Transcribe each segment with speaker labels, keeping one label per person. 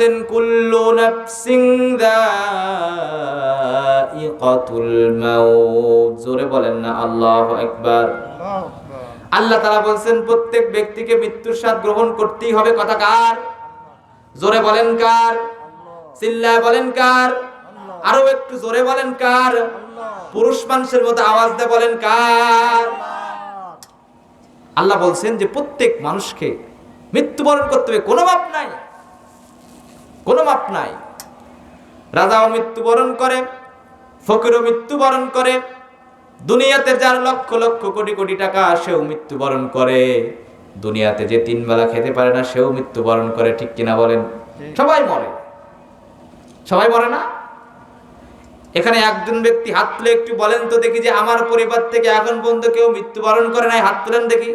Speaker 1: বলছেন কুল্লু নাফসিন যায়িকাতুল মাউত। জোরে বলেন না আল্লাহু আকবার। আল্লাহ তাআলা বলছেন প্রত্যেক ব্যক্তিকে মৃত্যুর স্বাদ গ্রহণ করতেই হবে। কথা কার? জোরে বলেন কার? চিল্লায় বলেন কার? আরো একটু জোরে বলেন কার? পুরুষ মানুষের মতো আওয়াজ দিয়ে বলেন কার? আল্লাহ বলছেন যে প্রত্যেক মানুষকে মৃত্যুবরণ করতে হবে, কোনো মাপ নাই, কোনো মাপ নাই। রাজাও মৃত্যুবরণ করে, ফকিরও মৃত্যুবরণ করে, দুনিয়াতে যার লক্ষ লক্ষ কোটি কোটি টাকা সেও মৃত্যুবরণ করে, দুনিয়াতে যে তিন বেলা খেতে পারে না সেও মৃত্যুবরণ করে। ঠিক কিনা বলেন? সবাই মরে, সবাই মরে না? এখানে একজন ব্যক্তি হাত তুলে একটু বলেন তো দেখি যে আমার পরিবার থেকে এখন পর্যন্ত কেউ মৃত্যুবরণ করে নাই, হাত তুলেন দেখি।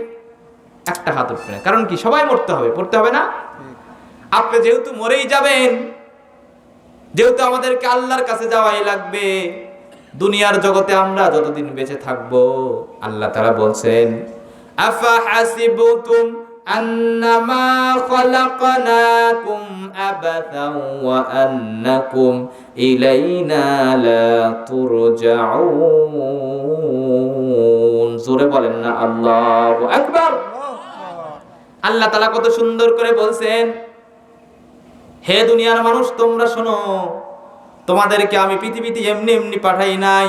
Speaker 1: একটা হাত উঠবে না। কারণ কি? সবাই মরতে হবে, পড়তে হবে না? আপনি যেহেতু মরেই যাবেন, যেহেতু আমাদেরকে আল্লাহর কাছে যাওয়াই লাগবে, দুনিয়ার জগতে আমরা যতদিন বেঁচে থাকবো, আল্লাহ তাআলা বলছেন আফা হাসিবতুম আন্নামা খালাকনাকুম আবাথাও ওয়া আন্নাকুম ইলাইনা লা তুরজাউন। জোরে বলেন না আল্লাহু আকবার। আল্লাহ তাআলা কত সুন্দর করে বলছেন, হে দুনিয়ার মানুষ তোমরা শোনো, তোমাদেরকে আমি পৃথিবীতে এমনি এমনি পাঠাই নাই,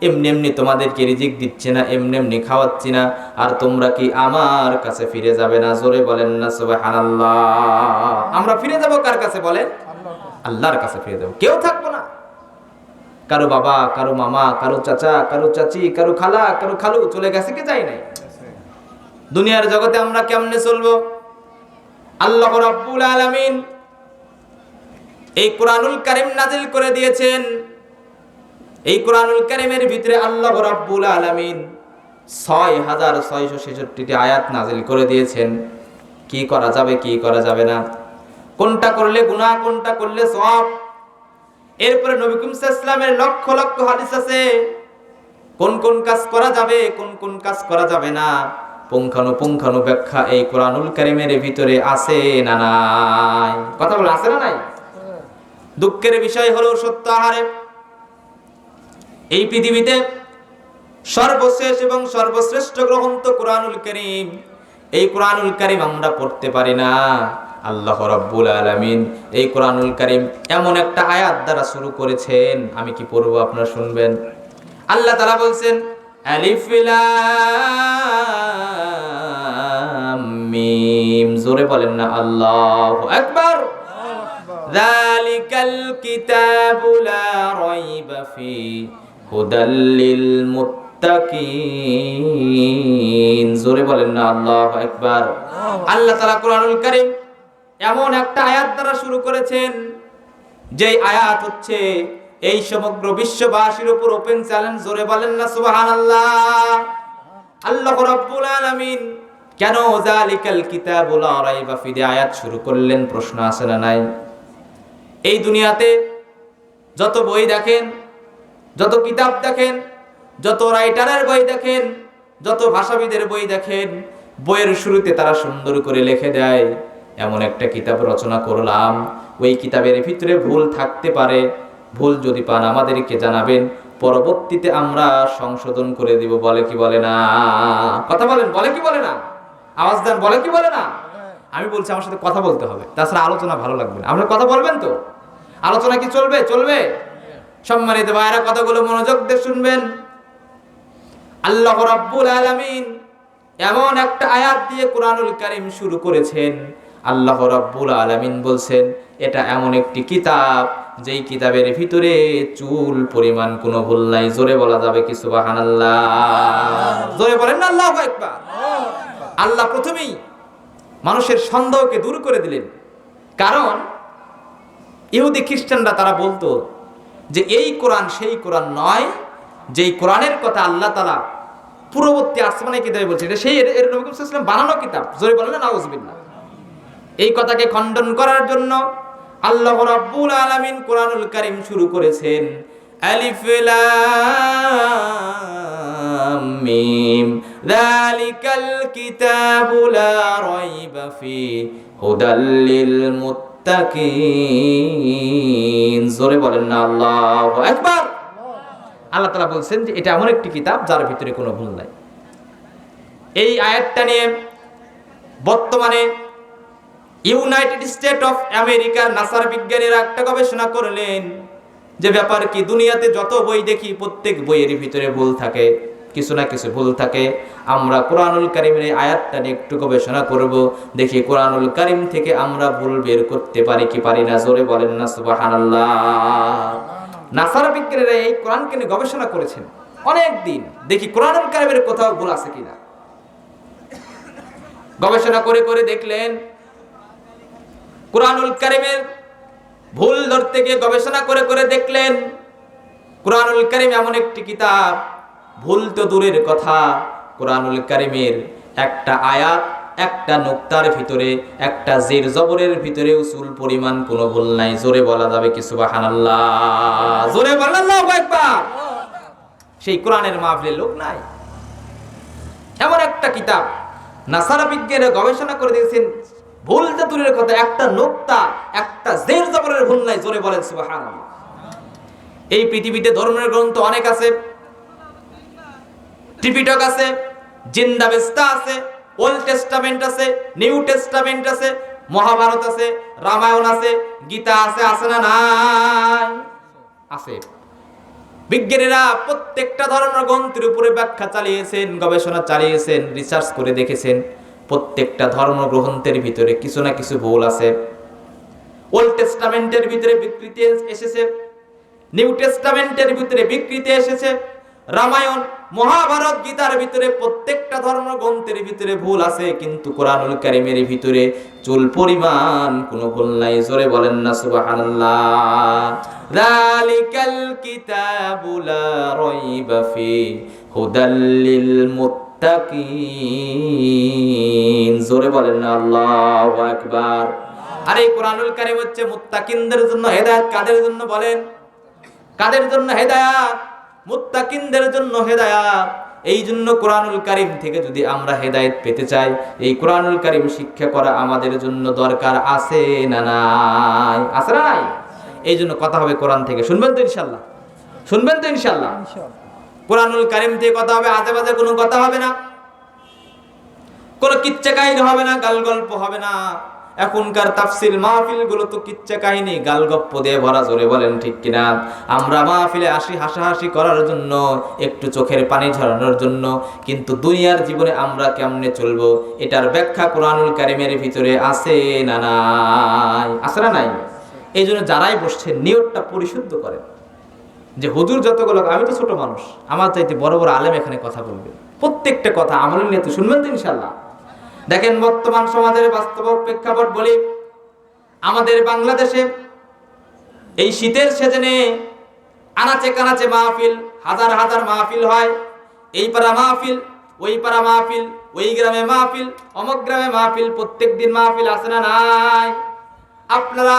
Speaker 1: এমনি এমনি তোমাদেরকে রিজিক দিচ্ছি না, এমনি এমনি খাওয়াচ্ছি না। আর তোমরা কি আমার কাছে ফিরে যাবে না? জোরে বলেন না সুবহানাল্লাহ। আমরা ফিরে যাব কার কাছে বলেন? আল্লাহর কাছে ফিরে যাব। কেউ থাকবো না, কারো বাবা, কারো মামা, কারো চাচা, কারো চাচি, কারো খালা, কারো খালু চলে গেছে কি যায় নাই? দুনিয়ার জগতে আমরা কেমনে চলবো? আল্লাহ রাব্বুল আলামিন এই কোরআনুল কারীম নাজিল করে দিয়েছেন। এই কোরআনুল কারীমের ভিতরে আল্লাহ রাব্বুল আলামিন 6666টি আয়াত নাজিল করে দিয়েছেন। কি করা যাবে, কি করা যাবে না, কোনটা করলে গুনাহ, কোনটা করলে সওয়াব। এরপরে নবী করিম সাল্লাল্লাহু আলাইহি ওয়াসাল্লামের লক্ষ লক্ষ হাদিস আছে, কোন কোন কাজ করা যাবে, কোন কোন কাজ করা যাবে না, পুঙ্খানু ব্যাখ্যা এই কোরআনুল কারীমের ভিতরে আছে না নাই? কথা বলে আছে না নাই? দুঃখের বিষয় হলো সত্য আহারে এই পৃথিবীতে সর্বশেষ এবং সর্বশ্রেষ্ঠ গ্রন্থ কোরআনুল কারীম, এই কোরআনুল কারীম আমরা পড়তে পারি না। আল্লাহ রাব্বুল আলামিন এই কোরআনুল কারীম এমন একটা আয়াত দ্বারা শুরু করেছেন, আমি কি পড়বো আপনারা শুনবেন। আল্লাহ তাআলা বলছেন আলিফ লাম মিম। জোরে বলেন না আল্লাহু আকবার। যালিকাল কিতাবু লা রাইবা ফীহি হুদাল লিল মুত্তাকিন। জোরে বলেন না আল্লাহু আকবার। আল্লাহ তাআলা কোরআনুল কারীম এমন একটা আয়াত দ্বারা শুরু করেছেন, যেই আয়াত হচ্ছে এই সমগ্র বিশ্ববাসীর উপর ওপেন চ্যালেঞ্জ। জোরে বলেন না সুবহানাল্লাহ। আল্লাহ রাব্বুল আলামিন কেন যালিকাল কিতাবু লা রাইবা ফীহি আয়াত শুরু করলেন? প্রশ্ন আছে না নাই? এই দুনিয়াতে যত বই দেখেন, যত কিতাব দেখেন, যত রাইটারের বই দেখেন, যত ভাষাবিদের বই দেখেন, বইয়ের শুরুতে তারা সুন্দর করে লিখে দেয় এমন একটা কিতাব রচনা করলাম, ওই কিতাবের ভিতরে ভুল থাকতে পারে, ভুল যদি পান আমাদেরকে জানাবেন, পরবর্তীতে আমরা সংশোধন করে দিব। বলে কি বলে না? কথা বলেন, বলে কি বলে না? আওয়াজ দেন, বলে কি বলে না? আমি বলছি আমার সাথে কথা বলতে হবে, তাছাড়া আলোচনা ভালো লাগবে না। আপনারা কথা বলবেন তো? আলোচনা কি চলবে? চলবে। সম্মানিত ভাইরা কথাগুলো মনোযোগ দিয়ে শুনবেন। আল্লাহ রাব্বুল আলামিন এমন একটা আয়াত দিয়ে কোরআনুল কারীম শুরু করেছেন। আল্লাহ রাব্বুল আলামিন বলছেন এটা এমন একটি কিতাব যেই কিতাবের ভিতরে চুল পরিমাণ কোনো ভুল নাই। জোরে বলা যাবে কি সুবহানাল্লাহ? জোরে বলেন না আল্লাহু আকবার। আল্লাহ প্রথমেই মানুষের সন্দেহকে দূর করে দিলেন, কারণ ইহুদি খ্রিস্টানরা তারা বলতো যে এই কোরআন সেই কোরআন নয়, যেই কোরআনের কথা আল্লাহ তাআলা পূর্ববর্তী আসমানি কিতাবে বলছে, এটা সেই এর নবী সাল্লাল্লাহু আলাইহি ওয়াসাল্লাম বানানো কিতাব। জোরে বলেন না নাউজুবিল্লাহ। এই কথাকে খণ্ডন করার জন্য আল্লাহ রাব্বুল আলামিন কোরআনুল কারীম শুরু করেছেন আলিফ লাম মিম যালিকাল কিতাবু লা রাইবা ফীহি হুদাল লিল মুত্তাকিন। জোরে বলেন না আল্লাহু আকবার। আল্লাহ তাআলা বলছেন যে এটা এমন একটি কিতাব যার ভিতরে কোনো ভুল নাই। এই আয়াতটা নিয়ে বর্তমানে ইউনাইটেড স্টেট অফ আমেরিকার নাসার বিজ্ঞানীরা একটা গবেষণা করলেন যে ব্যাপার কি, দুনিয়াতে যত বই দেখি প্রত্যেক বইয়ের ভিতরে ভুল থাকে, কিছু না কিছু ভুল থাকে। আমরা কোরআনুল কারীমের এই আয়াতটা নিয়ে একটু গবেষণা করব, দেখি কোরআনুল কারীম থেকে আমরা ভুল বের করতে পারি কি পারি না। জোরে বলেন না সুবহানাল্লাহ। নাসার বিজ্ঞানীরা এই কোরআনকে নিয়ে গবেষণা করেছেন অনেক দিন, দেখি কোরআনুল কারীমের কোথাও ভুল আছে কিনা। গবেষণা করে করে দেখলেন কোরআনুল কারীমের ভুল ধরতে গিয়ে গবেষণা করে করে দেখলেন কোরআনুল কারীম এমন একটি কিতাব, ভুল তো দূরের কথা, কোরআনুল কারীমের একটা আয়াত, একটা নুক্তার ভিতরে, একটা জের জবরের ভিতরে উসুল পরিমাণ কোনো ভুল নাই। জোরে বলা যাবে কি সুবহানাল্লাহ? জোরে বলেন আল্লাহু আকবার। সেই কোরআনের মাহফিলে লোক নাই। এমন একটা কিতাব নাসারা বিজ্ঞানীরা গবেষণা করে দিয়েছেন, ভুল তো দূরের কথা, একটা নুক্তা, একটা জের জবরের ভুল নাই। জোরে বলেন সুবহানাল্লাহ। এই পৃথিবীতে ধর্মের গ্রন্থ অনেক আছে, ত্রিপিটক আছে, জিন্দাবেস্তা আছে, ওল্ড টেস্টামেন্ট আছে, নিউ টেস্টামেন্ট আছে, মহাভারত আছে, রামায়ণ আছে, গীতা আছে, আছে না নাই? আছে। বিজ্ঞানীরা প্রত্যেকটা ধর্মের গ্রন্থের উপরে ব্যাখ্যা চালিয়েছেন, গবেষণা চালিয়েছেন, রিসার্চ করে দেখেছেন প্রত্যেকটা ধর্মগ্রন্থের ভিতরে কিছু না কিছু ভুল আছে। ওল্ড টেস্টামেন্টের ভিতরে বিকৃতি এসেছে, নিউ টেস্টামেন্টের ভিতরে বিকৃতি এসেছে, রামায়ণ, মহাভারত, গীতার ভিতরে প্রত্যেকটা ধর্মগ্রন্থের ভিতরে ভুল আছে, কিন্তু কোরআনুল কারীমের ভিতরে চুল পরিমাণ কোনো ভুল নাই। জোরে বলেন না সুবহানাল্লাহ। যালিকাল কিতাবু লা রাইবা ফি হুদাল লিল মুত্তাকিন। জোরে বলেন না আল্লাহু আকবার। আর এই কোরআনুল কারীম হচ্ছে মুত্তাকিনদের জন্য হেদায়েত। কাদের জন্য বলেন? কাদের জন্য হেদায়েত? মুত্তাকিনদের জন্য হেদায়েত। এই জন্য কোরআনুল কারীম থেকে যদি আমরা হেদায়েত পেতে চাই, এই কোরআনুল কারীম শিক্ষা করা আমাদের জন্য দরকার আছে না নাই? আছে না নাই? এই জন্য কথা হবে কোরআন থেকে। শুনবেন তো ইনশাআল্লাহ? শুনবেন তো ইনশাআল্লাহ? কোরআনুল কারীম থেকে কথা হবে, আজে বাজে কোনো কথা হবে না, কোনো কিচ্ছা কাহিনী হবে না, গাল গল্প হবে না। এখনকার তাফসীর মাহফিল গুলো তো কিচ্ছা কাহিনী, গাল গপ্প দিয়ে ভরা। জোরে বলেন ঠিক কিনা? আমরা মাহফিলে আসি হাসাহাসি করার জন্য, একটু চোখের পানি ঝরানোর জন্য, কিন্তু দুনিয়ার জীবনে আমরা কেমনে চলবো এটার ব্যাখ্যা কোরআনুল কারীমের ভিতরে আছে না নাই? আছে না নাই? এই জন্য যারাই বসছেন নিয়তটা পরিশুদ্ধ করেন যে হুজুর যতগুলো, আমি তো ছোট মানুষ, আমার চাইতে বড় বড় আলেম এখানে কথা বলবে, প্রত্যেকটা কথা আমলের নিয়ে তো শুনবেন তো ইনশাআল্লাহ। দেখেন বর্তমান সমাজের বাস্তব প্রেক্ষাপট বলি, আমাদের বাংলাদেশে এই শীতের সিজনে আনাচে কানাচে মাহফিল, হাজার হাজার মাহফিল হয়। এই পাড়া মাহফিল, ওই পাড়া মাহফিল, ওই গ্রামে মাহফিল, অমুক গ্রামে মাহফিল, প্রত্যেক দিন মাহফিল আছে না নাই? আপনারা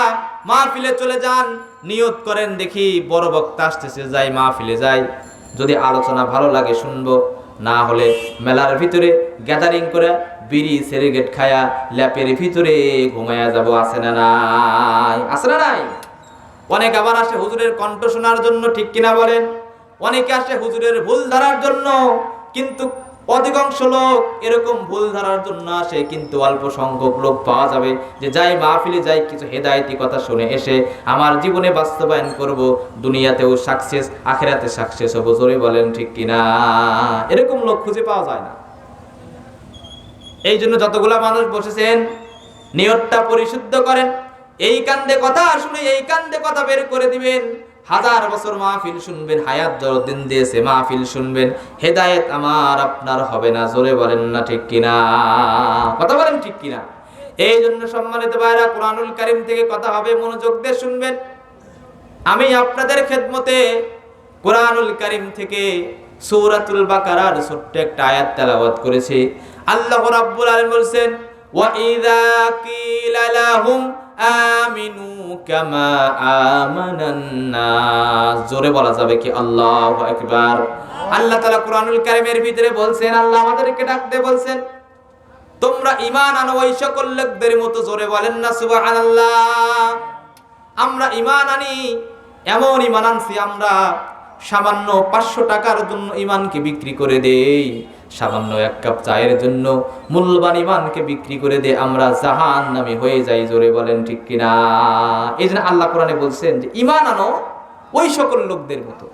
Speaker 1: মাহফিলে চলে যান, নিয়ত করেন দেখি বড় বক্তা আসতেছে, যাই মাহফিলে যাই, যদি আলোচনা ভালো লাগে শুনবো, না হলে মেলার ভিতরে গ্যাদারিং করে বিড়ি সিগারেট খায়া ল্যাপের ভিতরে ঘুমায়া যাব। আছে না নাই? আছে না নাই? অনেক আবার আসে হুজুরের কণ্ঠ শোনার জন্য, ঠিক কিনা বলেন? অনেকে আসে হুজুরের ভুল ধরার জন্য, কিন্তু অধিকাংশ লোক এরকম ভুল ধরার জন্য আসে, কিন্তু অল্প সংখ্যক লোক পাওয়া যাবে যে যাই মাহফিলে যাই, কিছু হেদায়েতি কথা শুনে এসে আমার জীবনে বাস্তবায়ন করব, দুনিয়াতেও সাকসেস, আখিরাতে সাকসেস হবো। জোরে বলেন ঠিক কিনা? এরকম লোক খুঁজে পাওয়া যায় না। এই জন্য যতগুলা মানুষ বসেছেন নিয়তটা পরিশুদ্ধ করেন। এই কান্দে কথা শুনে এই কান্দে কথা বের করে দিবেন। হাজার বছর মাহফিল শুনবেন, হায়াত যতদিন দিয়েছে মাহফিল শুনবেন, হেদায়েত আমার আপনার হবে না। জোরে বলেন না ঠিক কিনা? কথা বলেন ঠিক কিনা? এই জন্য সম্মানিত ভাইরা, কোরআনুল কারীম থেকে কথা হবে, মনোযোগ দিয়ে শুনবেন। আমি আপনাদের খেদমতে কোরআনুল কারীম থেকে সূরাতুল বাকারার ছোট্ট একটা আয়াত তেলাওয়াত করেছি। আল্লাহ রাব্বুল আলামিন বলেন, ওয়া ইযা কিলা লাহুম আমিনু কামা আমানান নাস। জোরে বলা যাবে কি আল্লাহু আকবার? আল্লাহ তাআলা কোরআনুল কারীমের ভিতরে বলছেন, আল্লাহ আমাদেরকে ডাকতে বলছেন, তোমরা ঈমান আনো ওই সকল লোকদের মতো। জোরে বলেন না সুবহানাল্লাহ। আমরা ঈমান আনি, এমন ঈমান আনছি আমরা সামান্য 500 টাকার জন্য ঈমানকে বিক্রি করে দেই, সামান্য এক কাপ চায়ের জন্য মূল্যবান ঈমানকে বিক্রি করে দেই, আমরা জাহান্নামী হয়ে যাই। জোরে বলেন ঠিক কিনা? এইজন্য আল্লাহ কোরআনে বলছেন যে ঈমান আনো ওই সকল লোকদের মতো।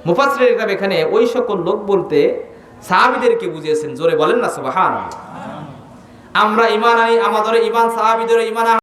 Speaker 1: মুফাসসিররা এখানে ওই সকল লোক বলতে সাহাবীদেরকে বুঝিয়েছেন। জোরে বলেন না সুবহানাল্লাহ। আমরা ঈমান আনি, আমাদের ঈমান সাহাবীদের ঈমান